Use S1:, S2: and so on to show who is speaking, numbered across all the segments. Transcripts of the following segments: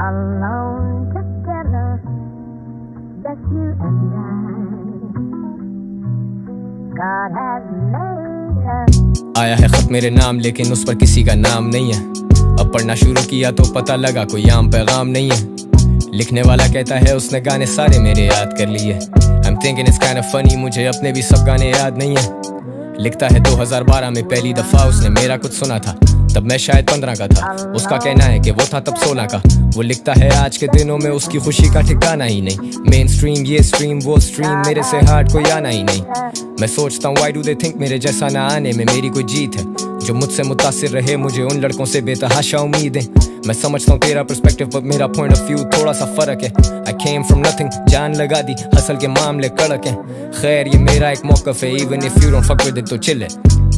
S1: alone together, just you and I. God has made us.
S2: आया है खत मेरे नाम लेकिन उस पर किसी का नाम नहीं है। अब पढ़ना शुरू किया तो पता लगा कोई आम पैगाम नहीं है। लिखने वाला कहता है उसने गाने सारे मेरे याद कर लिए। I'm thinking it's kind of funny, मुझे अपने भी सब गाने याद नहीं है। लिखता है 2012 में पहली दफा उसने मेरा कुछ सुना था, तब मैं शायद 15 का था। उसका कहना है कि वो था तब 16 का। वो लिखता है आज के दिनों में उसकी खुशी का ठिकाना ही नहीं। मेन स्ट्रीम ये स्ट्रीम वो स्ट्रीम, मेरे से हार्ड कोई आना ही नहीं। मैं सोचता हूँ why do they think मेरे जैसा ना आने में मेरी कोई जीत है। जो मुझसे मुतासिर रहे मुझे उन लड़कों से बेतहाशा उम्मीदें। मैं समझता हूँ तेरा पर्सपेक्टिव पर मेरा पॉइंट ऑफ व्यू थोड़ा सा फर्क है। I came from nothing, जान लगा दी, हसल के मामले कड़क हैं। खैर ये मेरा एक मौकफ है, even if you don't fuck with it तो चिल है।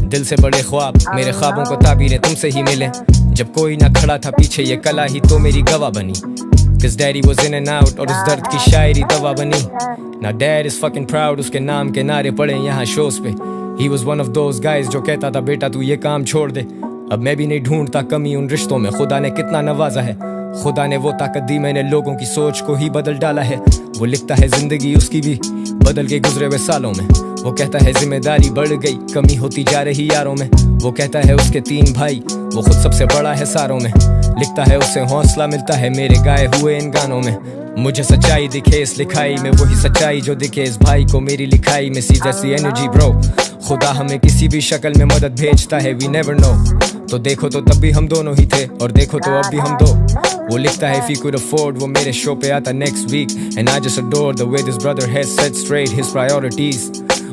S2: दिल से बड़े ख्वाब, मेरे ख्वाबों को ताबीरें तुमसे ही मिले। जब कोई ना खड़ा था पीछे ये कला ही तो मेरी गवाह बनी। Cause daddy was in and out और उस दर्द की शायरी दवा बनी। Now dad is fucking proud, उसके नाम के नारे पड़े यहाँ शोज पे। He was one of those guys जो कहता था बेटा तू ये काम छोड़ दे। अब मैं भी नहीं ढूंढता कमी उन रिश्तों में, खुदा ने कितना नवाजा है। खुदा ने वो ताकत दी, मैंने लोगों की सोच को ही बदल डाला है। वो लिखता है जिंदगी उसकी भी बदल के गुजरे हुए सालों में। वो कहता है जिम्मेदारी बढ़ गई, कमी होती जा रही यारों में। वो कहता है उसके 3 भाई, वो खुद सबसे बड़ा है सारों में। लिखता है उससे हौसला मिलता है मेरे गाए हुए इन गानों में। मुझे सच्चाई दिखे इस लिखाई में, वही सच्चाई जो दिखे इस भाई को मेरी लिखाई में। सी जैसी एनर्जी ब्रो, खुदा हमें किसी भी शक्ल में मदद भेजता है, वी नेवर नो। तो देखो तो तब भी हम दोनों ही थे और देखो तो अब भी हम दो। वो लिखता है if you could afford, वो मेरे शो पे आता next week and I just adore the way this brother has set straight his priorities।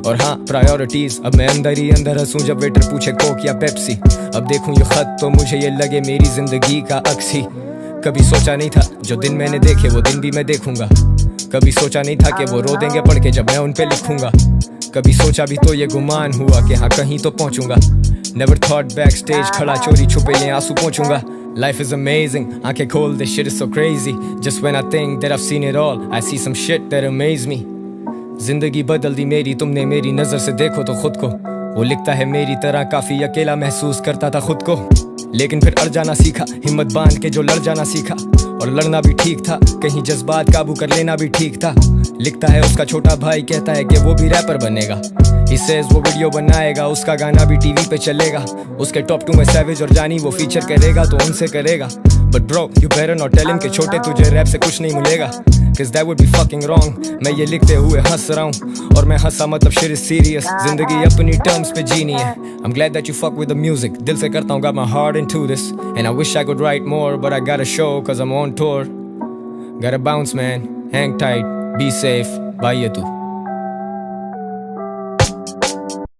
S2: और हाँ प्रायोरिटीज, अब मैं अंदर ही अंदर हंसूं जब वेटर पूछे कोक या पेप्सी। अब देखूं ये खत तो मुझे ये लगे मेरी जिंदगी का अक्स ही। कभी सोचा नहीं था जो दिन मैंने देखे वो दिन भी मैं देखूंगा। कभी सोचा नहीं था कि वो रो देंगे पढ़ के जब मैं उन पे लिखूंगा। कभी सोचा भी तो ये गुमान हुआ कि हाँ कहीं तो पहुंचूंगा। Never thought backstage खड़ा चोरी छुपे ये आंसू पहुंचूंगा। Life is amazing, आंखें खोल this shit is so crazy। Just when I think that I've seen it all, I see some shit that amaze me। जिंदगी बदल दी मेरी तुमने मेरी नजर से देखो तो खुद को। वो लिखता है मेरी तरह काफी अकेला महसूस करता था खुद को, लेकिन फिर अड़ जाना सीखा, हिम्मत बांध के जो लड़ जाना सीखा। और लड़ना भी ठीक था, कहीं जज्बात काबू कर लेना भी ठीक था। लिखता है उसका छोटा भाई कहता है कि वो भी रैपर बनेगा। He says वो वीडियो बनाएगा, उसका गाना भी टीवी पे चलेगा। उसके टॉप 2 में सैवेज और जानी वो फीचर करेगा तो उनसे करेगा। But bro you better not tell him कि छोटे तुझे रैप से कुछ नहीं मिलेगा, cause that would be fucking wrong। मैं ये लिखते हुए हंस रहा हूँ और मैं हंसा मतलब shit is serious। जिंदगी अपनी टर्म्स पे जीनी है। I'm glad that you fuck with the music, दिल से करता हूँ got my heart into this and I wish I could write more but I gotta show cause I'm on tour। Gotta bounce man, hang tight, be safe, bye ये तू।